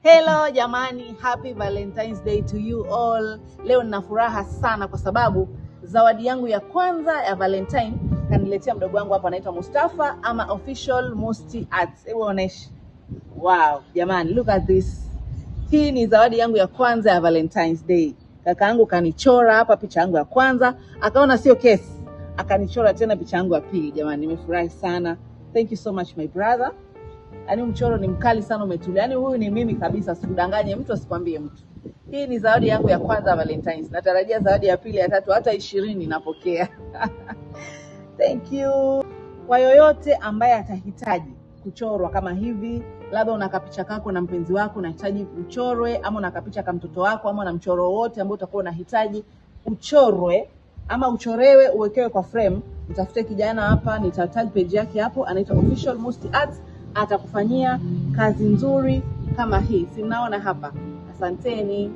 Hello jamani, happy Valentine's Day to you all. Leo nina furaha sana kwa sababu zawadi yangu ya kwanza ya Valentine kaniletea mdogo wangu hapa anaitwa Mustafa ama Official Musti Arts. Hebu onesha. Wow, jamani, look at this. Hii ni zawadi yangu ya kwanza ya Valentine's Day. Kaka yangu kanichora hapa picha yangu ya kwanza, akaona sio kesi, akanichora tena picha yangu ya pili. Jamani, nimefurahi sana. Thank you so much my brother. Yaani mchoro ni mkali sana, umetulia. Yaani huyu ni mimi kabisa, sikudanganye mtu, asikwambie mtu. Hii ni zawadi yangu ya kwanza Valentine's. Natarajia zawadi ya pili, ya tatu, hata 20 napokea. Thank you. Kwa yoyote ambaye atahitaji kuchorwa kama hivi, labda una kapicha kako na mpenzi wako unahitaji uchorwe, ama una kapicha kama mtoto wako, ama una mchoro wote ambao utakuwa unahitaji uchorwe ama uchorewe uwekewe kwa frame, mtafute kijana hapa, nitatag page yake hapo, anaitwa Official Musti Arts. Atakufanyia kazi nzuri kama hii. Si mnaona hapa? Asanteni.